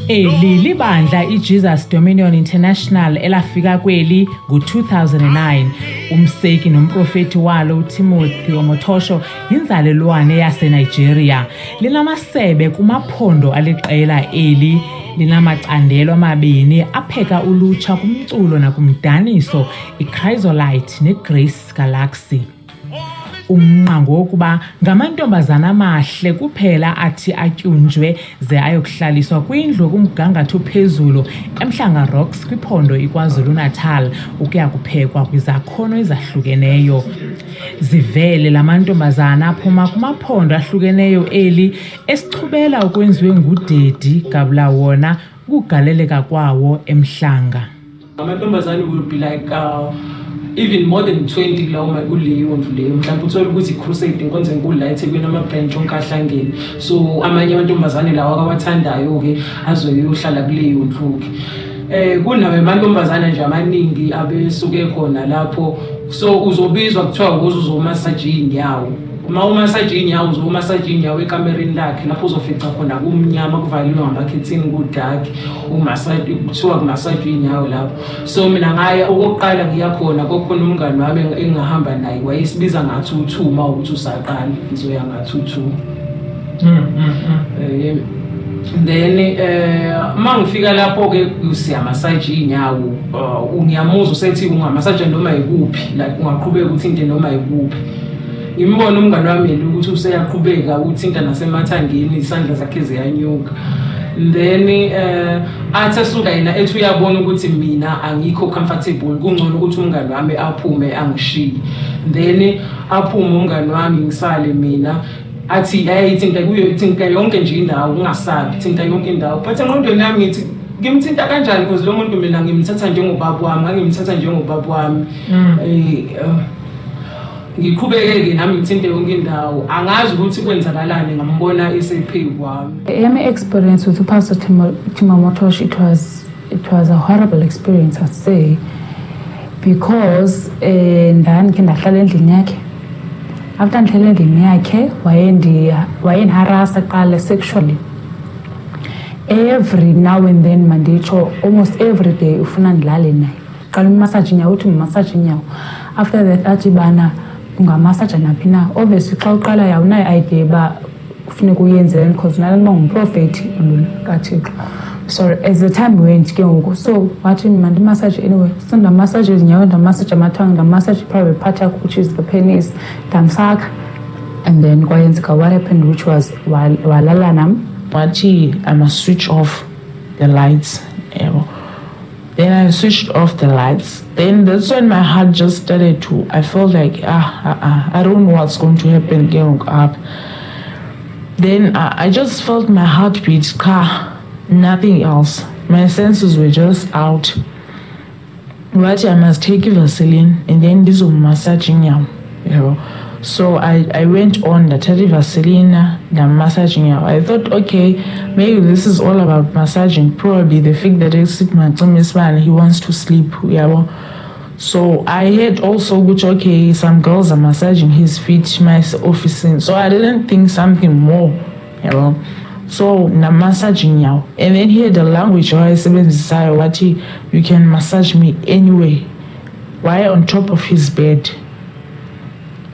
Eli libandla iJesus Dominion International elafika kweli ngo-2009. Umseki nomprofeti walo uTimothy Omotosho yinzalelwane yaseNigeria. Linamasebe kumaphondo aliqela eli. Linamacandelo amabini apheka ulutsha kumculo nakumdaniso, iChrysolite neGrace Galaxy. Umnqango wokuba ngamantombazana amahle kuphela athi atyunjwe ze ayokuhlaliswa kwindlu kumgangatho phezulu eMhlanga Rocks kwiphondo iKwaZulu-Natal ukuya kuphekwa kwizakhono ezahlukeneyo. Zivele lamantombazana aphuma kumaphondo ahlukeneyo eli esichubela ukwenziwe ngudedi gabula wona ukugaleleka kwawo eMhlanga. Amantombazana will be like even more than 20 lawo kuleyo ndlu leyo, mhlawumbe uthola ukuthi crusade inkonzo enkulu la eThekwini ama-branch onke ahlangene, so amanye amantombazane lawo akawathandayo-ke azoyohlala kuleyo ndlu-ke. Kunawo amantombazane nje amaningi abesuke khona lapho, so uzobizwa kuthiwa uzomasaje iy'nyawo. Uma umasaje iy'nyawo uzomasaje iy'nyawo ekamereni lakhe lapho uzofica khona kumnyama kuvaliwe ngamakhethini ku-dark, umasaje kuthiwa kumasaje iy'nyawo lapho. So mina ngaya okokuqala ngiyakhona kokhona umngani wami engahamba naye wayesibiza ngathi u-2 uma ukuthi usaqala ngizoya ngathi u-2. Then mangifika lapho-ke siyamasaje iy'nyawo, ngiyamuza usethi ungamasaje noma yikuphi, like ungaqhubeka uthinte noma yikuphi. Imbona umngani wami ukuthi useyaqhubeka uthinta nasemathangeni isandla zakhe ziyanyuka. Then athi asuka yena ethi uyabona ukuthi mina angikho comfortable, kungcono ukuthi umngani wami aphume angishiye. Then aphume umngani wami ngisale mina, athi thinta kuyo, thinta yonke nje indawo ungasabi, thinta yonke indawo. But engqondweni yami ngithi ngimthinta kanjani because lo muntu mina ngimthatha njengobaba wami, ngimthatha njengobaba wami. Ngiqhubeke-ke nami ngithinte yonke indawo, angazi ukuthi kwenzakalani, ngambona esephezu kwami. My experience with Pastor Timothy, it was a horrible experience, I'd say, because ndandikhe ndahlala endlini yakhe. After ndihlala endlini yakhe wayendiharasa kuqala sexually. Every now and then manditsho almost every day ufuna ndilale naye. Qala umasaje inyawo, uthi umasaje inyawo. After that athi bana ungamasaja naphi na. Obviously xa uqala yawunayo idea uba kufuneka uyenzeni because nalo noma ngumprofethi kaThixo. So as the time went ke ngoku, so wathi mandimasaje anyway, so ndamasaje izinyawo, ndamasaje amathanga, ndamasaje private part yakho which is the penis, ndamsaka. And then kwayenzeka what happened, which was walala nam wathi I must switch off the lights. Then I switched off the lights. Then that's when my heart just started to, I felt like, I don't know what's going to happen getting up. Then I just felt my heartbeat, nothing else. My senses were just out. What I must take Vaseline and then this was massaging you. So I went on the Vaseline, the massaging. I thought, okay, maybe this is all about massaging. Probably the fact that he wants to sleep. So I had also, which okay, some girls are massaging his feet, my office. So I didn't think something more. So na massaging now. And then he had the language where I said, what you can massage me anyway. Why on top of his bed?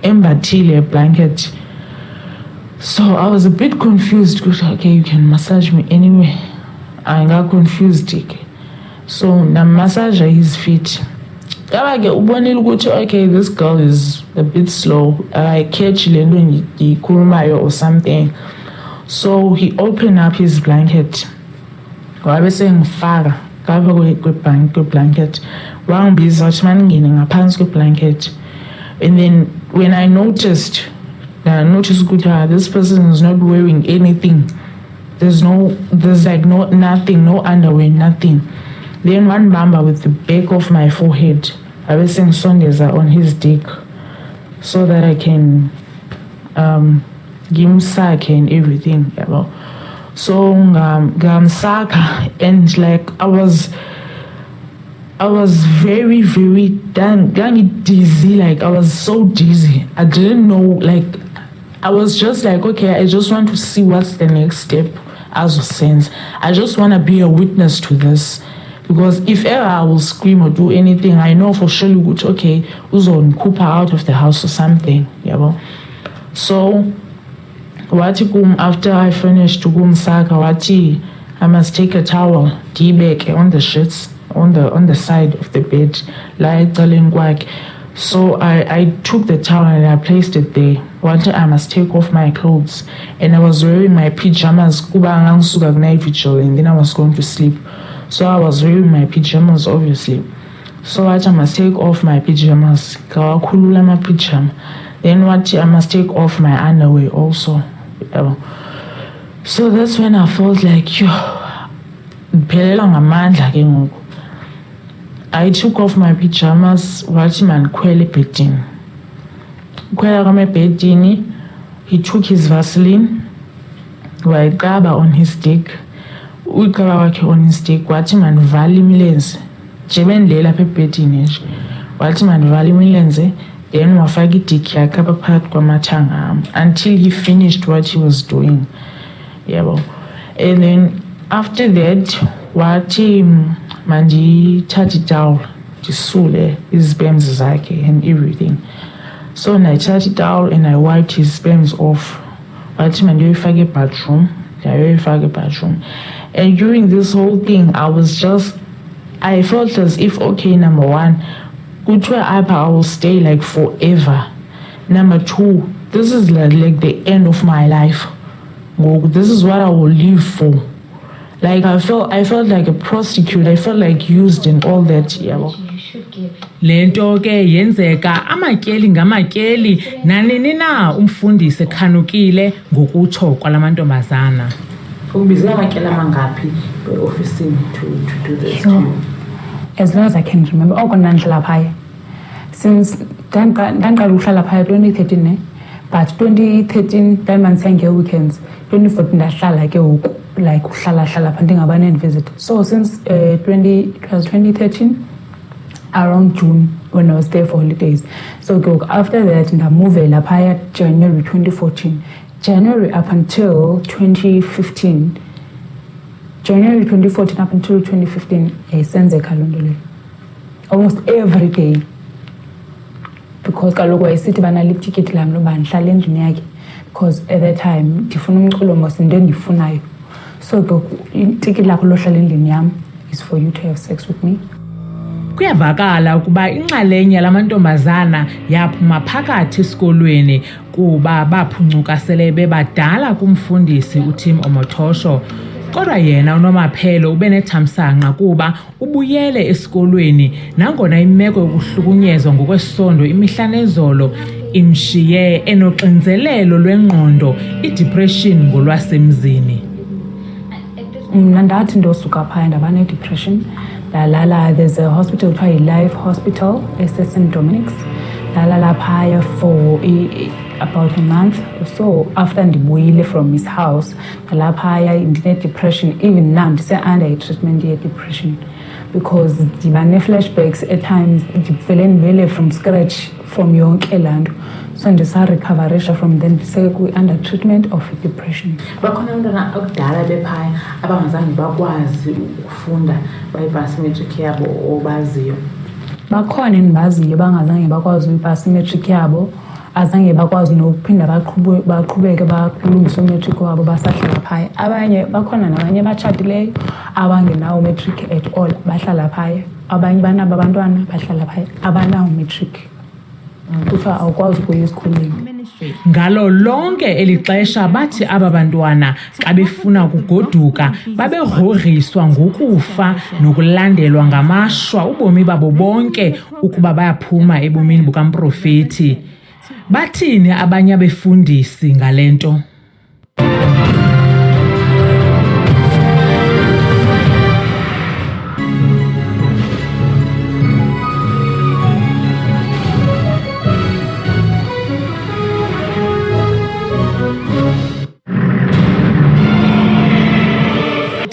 Embathile blanket. So I was a bit confused. Okay, you can massage me anyway. I got confused. So na massage his feet. Okay, this girl is a bit slow. I catch the kurmayo or something. So he opened up his blanket. I was saying far. Cover with blanket. One piece of blanket. And then when I noticed this person is not wearing anything. There's nothing, no underwear, nothing. Then one bamba with the back of my forehead. I was saying Sundays are on his dick so that I can give him sack and everything. So Saka, and like I was very, very dizzy. Like I was so dizzy. I didn't know, like I was just like, okay, I just want to see what's the next step. as a sense. I just want to be a witness to this. Because if ever I will scream or do anything, I know for sure, okay, uzongikhupha out of the house or something. Yeah. So, after I finished saka, I must take a towel, dibeke on the sheets, on the side of the bed, like. So I took the towel and I placed it there. I must take off my clothes, and I was wearing my pajamas. Night vigil, and then I was going to sleep. So I was wearing my pajamas, obviously. So I must take off my pajamas. Then I must take off my underwear also. So that's when I felt like, I took off my pajamas, watching man kwele bedding. He took his Vaseline, on his dick. On his dick, watching man valley millions. Jeben lela pepetini. Watching man valley millions, then wafagi dick yakaba part kwamatanga until he finished what he was doing. Yeah, and then after that, watching mandi thatha itawul ndisule izibhemzi zakhe and everything. So I thatha itawul and I wiped his sperms off. Wathi mandiyoyifaka ebathroom. And during this whole thing, I felt as if, okay, number one, I will stay like forever. Number two, this is like the end of my life. This is what I will live for. Like I felt like a prostitute. I felt like used and all that. Yeah. Lento ke yenzeka amatyeli ngamatyeli nanini na umfundisi ekhanukile ngokutsho kwalamantombazana. Ukubize amatyeli amangaphi officing to do this. As long as I can remember, ndandlala phaya since ndaqala ukuhlala phaya 2013 but 2013 ndandimandisenge weekends. 2014 ndahlala ke ngoku like uhlala pha ndingabane visit. So since 2013 around June when I was there for holidays. So after that ndamove lapha January 2014. January up until 2015. January 2014 up until 2015 yayisenzeka loo nto leyo almost every day, because kaloku wayesithi banalo itikiti lam loba ndihlala endlini yakhe because at that time ndifuna umculo mos into endifunayo. So itikiti lakho lohlala endlini yam is for you to have sex with me. Kuyavakala ukuba inxalenye lamantombazana yaphuma phakathi esikolweni kuba baphuncuka sele bebadala kumfundisi uTim Omothosho. Kodwa yena uNomaphelo ubenethamsanqa kuba ubuyele esikolweni nangona imeko yokuhlukunyezwa ngokwesondo imihla nezolo imshiye enoxinzelelo lwengqondo, idepression ngolwasemzini. Ndathi ndosuka phaya ndaba ne-depression. There's a hospital called Life Hospital, St. Dominic's. Phaya for about a month or so after ndibuyile from his house. Phaya ndine depression. Even now ndise under a treatment ye depression because ndiba ne flashbacks at times ndivele ndibele from scratch from yonke lanto. So ndisa-recoverisha from then ndise under treatment of depression. Bakhona abantwana akudala bephaya abangazange bakwazi ukufunda bayipasa imatric yabo obaziyo. Bakhona endibaziyo bangazange bakwazi uyipasa imatric yabo, azange bakwazi nokuphinda baqhubeke balungise umatric wabo basahlala phaya. Abanye bakhona nabanye batshatileyo abangenawo umatric at all bahlala phaya. Abanye banabo abantwana bahlala phaya abanawo umatric. Kuthiwa awukwazi ukuya esikolweni. Ngalo lonke elixesha bathi aba bantwana xa befuna ukugoduka babegrogriswa ngokufa nokulandelwa ngamashwa ubomi babo bonke ukuba bayaphuma ebomini bukamprofeti. Bathini abanye abefundisi ngalento?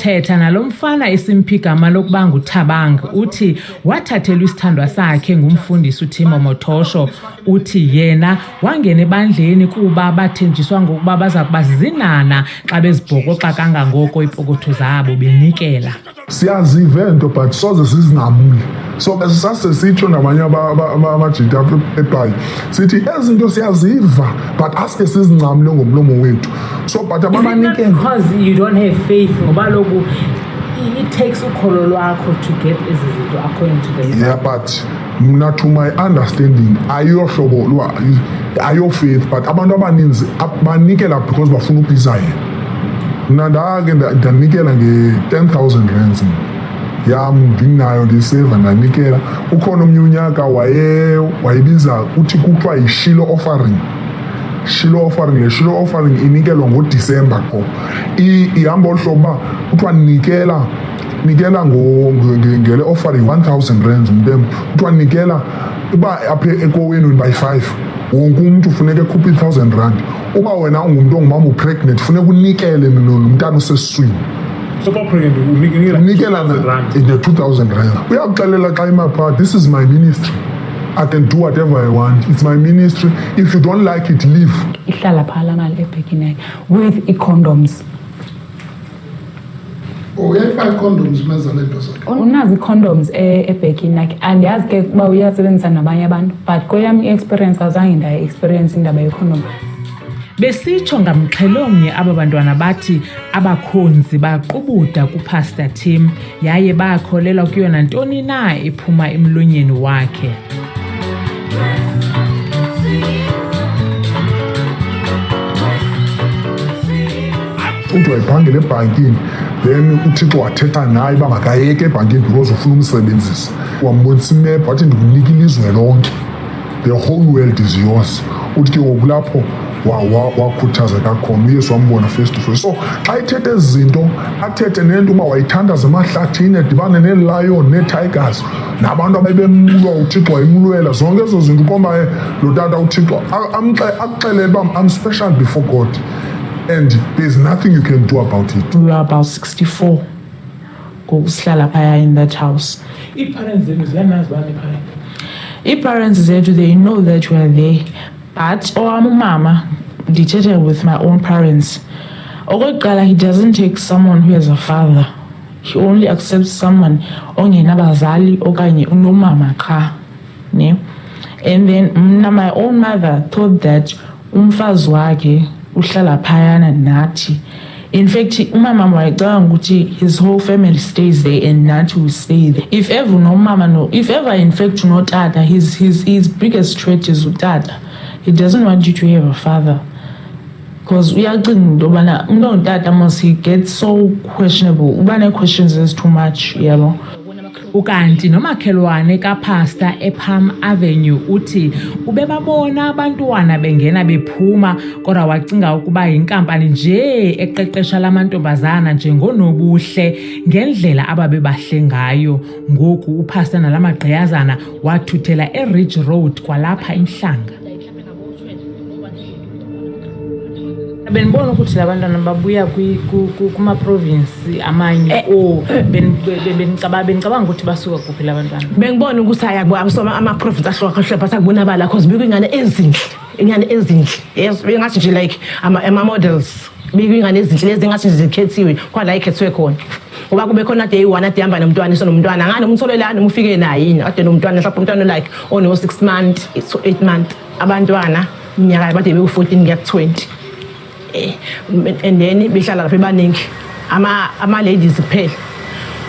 Uthetha nalomfana esimpigama lokuba nguThabang uthi wathathelwa isithandwa sakhe ngumfundisi uThimo Motosho. Uthi yena wangena ebandleni kuba bathenjiswa ngokuba baza kuba zinana xa bezibhokoxa kangangoko ipokotho zabo benikela. Siyaziva into but soze sizinqamule. So sase sitsho nabanye amajita eBhayi sithi ezinto siyaziva but aske sizinqamule ngomlomo wethu. So but abanike because you don't have faith ngoba lokhu it takes ukholo lwakho to get izinto according to the yeah, but mna to my understanding ayohlobo ayo faith but abantu abaninzi banikela because bafuna uphisa yena. Mna ndake ndanikela nge-10,000 rands yam ndinayo ndiseva ndanikela. Ukhona omnye unyaka wayebiza uthi kuthiwa yi-Shiloh offering. Shiloh offering, le Shiloh offering inikelwa ngoDisemba qho. Ihamba ohlobo uba kuthiwa nikela ngele offering 1,000 rands umntu kuthiwa nikela uba apha ekowenu by 5 wonke umuntu ufuneka ekhuphe 1,000 rand. Uba wena ungumntu ongumama upregnant funeka unikele nomntana osesiswini. So pregnant unikela ne-2,000 rand. Uyakuxelela xa imapha, this is my ministry. I can do whatever I want. It's my ministry. If you don't like it, leave. Ihlala phala mali ebhekini with i-condoms. Uyayi-5 condoms menza le nto zakhe. Unazi i-condoms ebhekini andiyazi ke uba uyasebenzisa nabanye abantu but kweyam i-experience azange ndayi-experience indaba ye-condom. Besitsho ngamxhelomnye aba bantwana bathi abakhonzi baqubuda kuPastor Tim yaye bakholelwa kuyona ntoni na ephuma emlonyeni wakhe. Uthi wayiphangela ebhankini then uThixo wathetha naye uba makayeke ebhankini because ufuna umsebenzisa. Wambonisa imephu wathi ndikunika ilizwe lonke, the whole world is yours. Uthi ke ngoku lapho wakhuthaza kakhona uYesu wambona face to face. So xa ithethe ezi zinto athethe nento uba wayithandaza emahlathini edibane nee-lion nee-tigers nabantu abebemlwa uThixo wayemlwela zonke ezo zinto ukomba lo tata uThixo akuxelele uba I'm special before God and there's nothing you can do about it. We were about 64 ngokusihlala phaya in that house. Ii-parents zethu ziyanazi bani phaya? Ii-parents zethu they know that we are there. But umama ndithethe with my own parents. Okokuqala, he doesn't take someone who has a father. He only accepts someone ongenabazali okanye unomama qha. Ne? And then my own mother thought that umfazi wakhe uhlala phayana nathi. In fact, umama wayecanga ukuthi his whole family stays there and nathi will stay there. If ever in fact unotata, his biggest threat is utata. He doesn't want you to have a father. Because uyacinga into yobana umntu ongutata must he gets so questionable. Uba ne-questions is too much, yabo. Ukanti nomakhelwane kaPastor ePalm Avenue uthi ubebabona abantwana bengena bephuma kodwa wacinga ukuba yinkampani nje eqeqesha lamantombazana njengonobuhle ngendlela ababebahle ngayo. Ngoku uPastor nalamagqiyazana wathuthela eRidge Road kwalapha eMhlanga. Benibona ukuthi labantwana babuya kuma-province amanye benicabanga ukuthi basuka kuphi labantwana? Bengibona ukuthi ama-province ahlukahlukene but akubonakala because bekuyingane ezinhle yes bengathi nje like ama-models bekuyingane ezinhle lezi engathi zikhethiwe kwala ikhethiwe khona ngoba kube khona day 1 ade hamba nomntwana isonomntwana ngane umtholelana uma ufike naye yini ade nomntwana mhlawumbe umntwana like ono 6 months 8 months abantwana iminyaka bade beku14 kuya ku20 and then behlala lapha abaningi ama ladies kuphela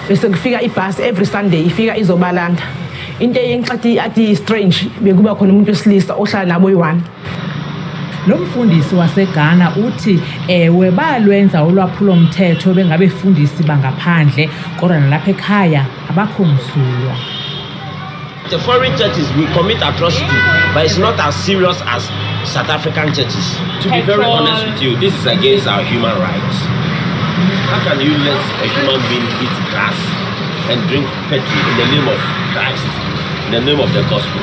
bese kufika ibus every Sunday ifika izobalanda into eyengixathi athi strange bekuba khona umuntu wesilisa ohlala nabo yi1. Lo mfundisi waseGhana uthi ewe balwenza ulwaphulo mthetho bengabefundisi bangaphandle kodwa nalapha ekhaya abakho msulwa. The foreign churches will commit atrocity, but it's not as serious as South African churches. To be very honest with you, this is against our human rights. How can you let a human being eat grass and drink petrol in the name of Christ, in the name of the gospel?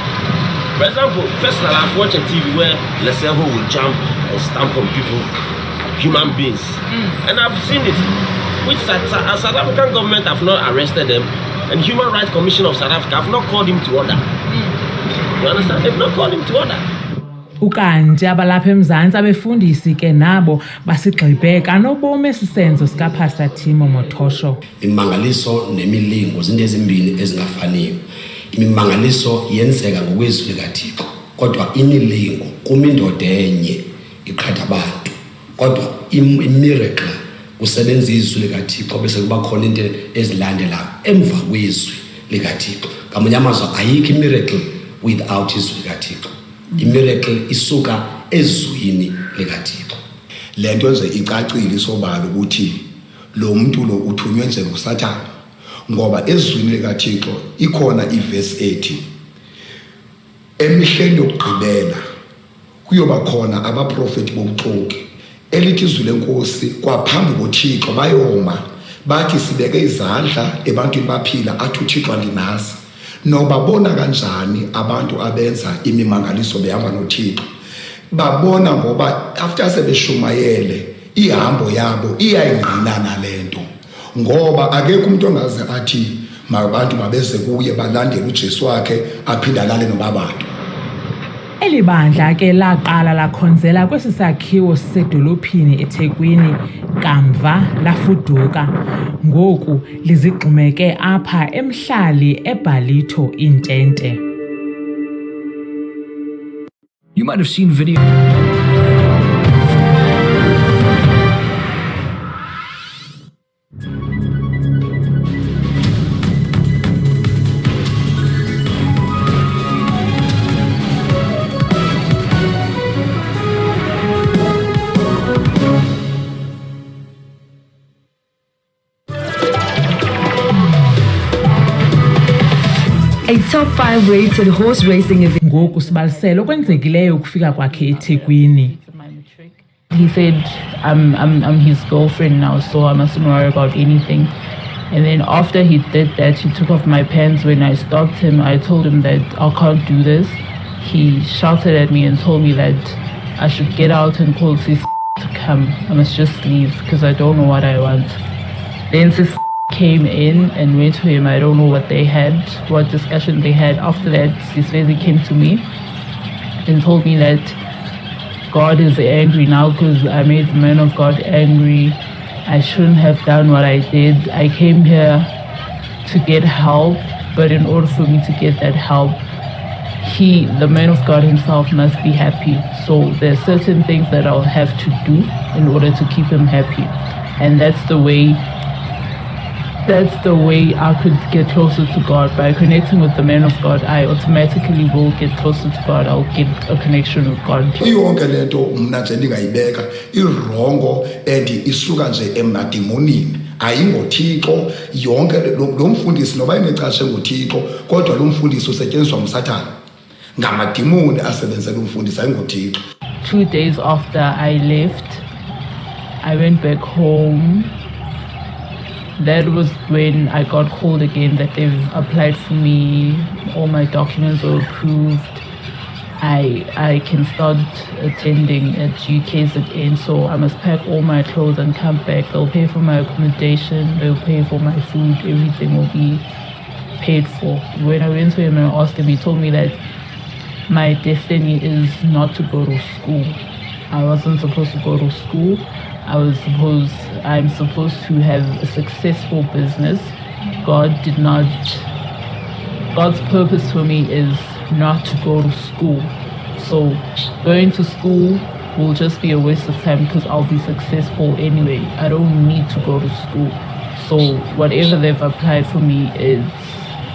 For example, personally, I've watched a TV where Leseho will jump and stamp on people, human beings. And I've seen it. which South African government have not arrested them, and Human Rights Commission of South Africa have not called him to order. You understand? They've not called him to order. Ukanti abalapha eMzantsi abefundisi ke nabo basigqibe kanobome sisenzo sika Pastor Timo Motosho. Imimangaliso nemilingo zinto ezimbini ezingafaniyo. Imimangaliso yenzeka ngokwezwi likaThixo, kodwa imilingo kumindoda enye iqhatha abantu. Kodwa imiracle kusebenza izwi likaThixo bese kuba khona into ezilandelayo emva kwezwi likaThixo. Ngamanye amazwi ayikho imiracle without izwi likaThixo. Imiracle isuka ezwini likaThixo. Lento nje icacile isobala ukuthi lo muntu lo uthunywe nje nguSathane, ngoba ezwini likaThixo ikhona iverse ethi emihleni yokugqibela kuyoba khona abaprofeti bobuxoki elithi izwi lenkosi kwaphambi koThixo bayoma bathi sibeke izandla ebantwini baphila athi uThixo andinazi. Nobabona kanjani abantu abenza imimangaliso behamba noThixo? Babona ngoba after sebeshumayele ihambo yabo iyayingqinana lento, ngoba akekho umuntu ongaze athi mabantu mabeze kuye balandele uJesu wakhe aphinda lale nobabantu. Eli bandla ke laqala lakhonzela kwesi sakhiwo sedolophini eThekwini kamva lafuduka, ngoku lizigxumeke apha eMhlali eBhalito Intente. You might have seen video. A top 5 rated horse racing event. Ngoku sibalisele okwenzekileyo ukufika kwakhe eThekwini. He said, I'm his girlfriend now, so I mustn't worry about anything. And then after he did that, he took off my pants. When I stopped him, I told him that I can't do this. He shouted at me and told me that I should get out and call Sis to come. I must just leave because I don't know what I want. Then Sis came in and went to him. I don't know what they had, what discussion they had. After that, Sisvezi came to me and told me that God is angry now because I made the man of God angry. I shouldn't have done what I did. I came here to get help, but in order for me to get that help, the man of God himself must be happy. So there's certain things that I'll have to do in order to keep him happy. And that's the way I could get closer to God. By connecting with the man of God, I automatically will get closer to God. I'll get a connection with God. Yonke lento mna nje ndingayibeka irongo and isuka nje emadimonini. Ayingothixo yonke lo mfundisi noba inecashe ngothixo kodwa lo mfundisi usetyenziswa nguSathane. Ngamadimoni asebenzela umfundisi ayingothixo. 2 days after I left, I went back home. That was when I got called again that they've applied for me. All my documents were approved. I can start attending at GKZN, so I must pack all my clothes and come back. They'll pay for my accommodation, they'll pay for my food, everything will be paid for. When I went to him and asked him, he told me that my destiny is not to go to school. I wasn't supposed to go to school. I'm supposed to have a successful business. God's purpose for me is not to go to school. So going to school will just be a waste of time because I'll be successful anyway. I don't need to go to school. So whatever they've applied for me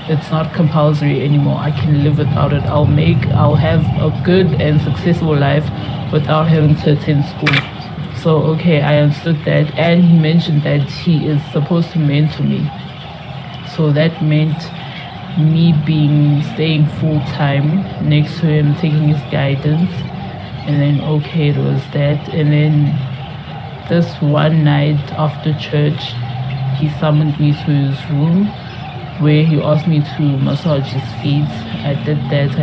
it's not compulsory anymore. I can live without it. I'll have a good and successful life without having to attend school. So, okay, I understood that. And he mentioned that he is supposed to mentor me. So that meant me staying full-time next to him, taking his guidance. And then, okay, it was that. And then this one night after church, he summoned me to his room where he asked me to massage his feet. I did that.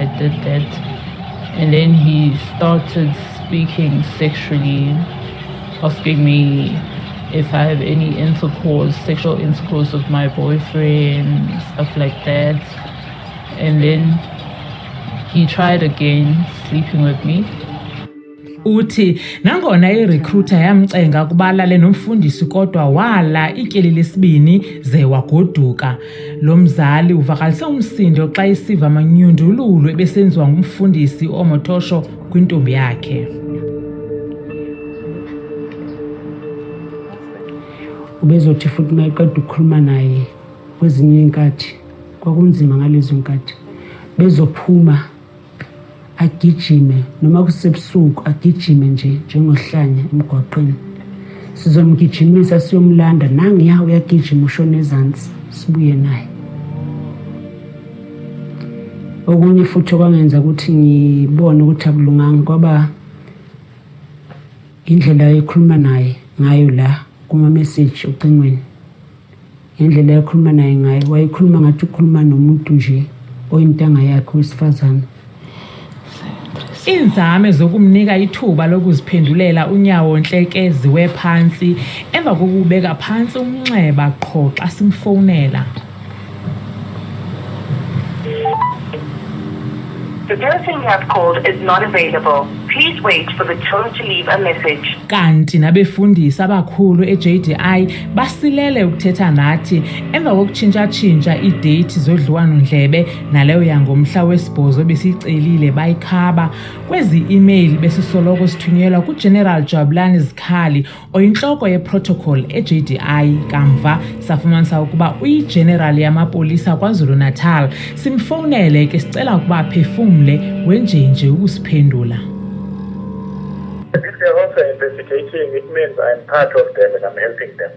And then he started speaking sexually, asking me if I have any intercourse, sexual intercourse with my boyfriend, stuff like that. And then he tried again sleeping with me. Uthi nangona irecruiter yamcenga kubalale nomfundisi kodwa wala ityeli lesibini ze wagoduka. Lo mzali uvakalise umsindo xa isiva amanyundululo ebesenziwa ngumfundisi oMotosho kwintombi yakhe. Ubezothi futhi mayiqeda ukukhuluma naye kwezinye inkathi kwakunzima ngalezo nkathi bezophuma agijime noma kusebusuku agijime nje njengohlanya emgwaqeni sizomgijimisa siyomlanda nangiya uyagijima ushona ezantsi sibuye naye. Okunye futhi okwangenza ukuthi ngibone ukuthi akulunganga kwaba indlela ekhuluma naye ngayo la kuma message ucingweni. Indlela ekhuluma naye ngayo wayekhuluma ngathi ukhuluma nomuntu nje oyintanga yakhe wesifazane. Inzame zokumnika ithuba lokuziphendulela unyawo Nhleke ziwe phansi emva kokubeka phansi umnxeba qho xa simfonela. The person you have called is not available. Please wait for the tone to leave a message. Kanti nabefundisi abakhulu eJDI basilele ukuthetha nathi emva kokutshintsha idate zodliwano ndlebe naleyo yangomhla wesibhozo besicelile bayikhaba kwezi email besisoloko sithunyelwa kuGeneral Jabulani Zikhali oyinhloko yeprotocol eJDI. Kamva safumanisa ukuba uyigeneral yamapolisa kwaZulu Natal. Simfonele ke sicela ukuba aphefumle wenjenje ukusiphendula. If they're also investigating, it means I'm part of them and I'm helping them.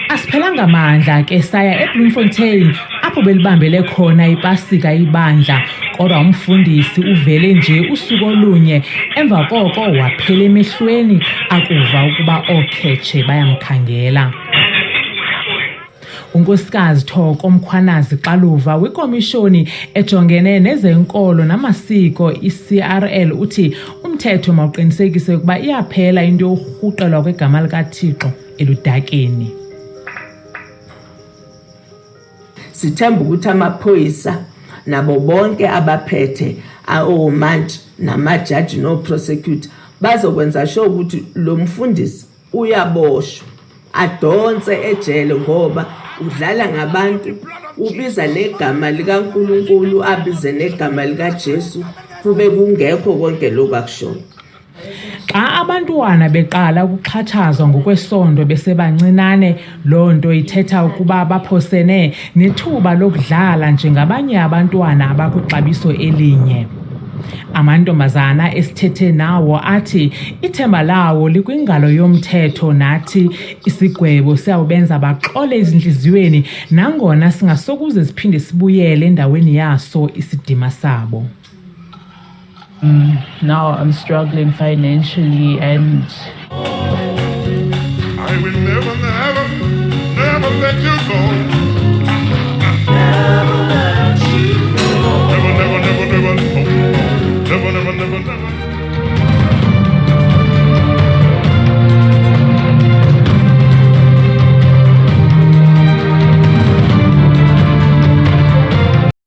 Asiphelanga amandla ke saya eBloemfontein apho belibambele khona ipasika ibandla kodwa umfundisi uvele nje usuku olunye emva koko waphela emehlweni akuva ukuba okhetshe bayamkhangela. uNkosikazi Thoko Mkhwanazi Xaluva wekomishoni ejongene nezenkolo namasiko iCRL uthi umthetho mawuqinisekise ukuba iyaphela into yokurhuqelwa kwegama likaThixo eludakeni. Sithemba ukuthi amaphoyisa nabo bonke abaphethe omantshi namajaji no-prosecutor bazokwenza sure ukuthi lo mfundisi uyaboshwa adonse ejele ngoba udlala ngabantu ubiza negama likaNkulunkulu abize negama likaJesu kube kungekho konke lokhu akushoyo. Xa abantwana beqala ukuxhatshazwa ngokwesondo besebancinane lonto ithetha ukuba baphosene nethuba lokudlala njengabanye abantwana abakwixabiso elinye. Amantombazana esithethe nawo athi ithemba lawo likwingalo yomthetho nathi isigwebo siyawubenza baxole ezinhliziyweni nangona singasokuze siphinde sibuyele endaweni yaso isidima sabo. Now I'm struggling financially and I will never let you go.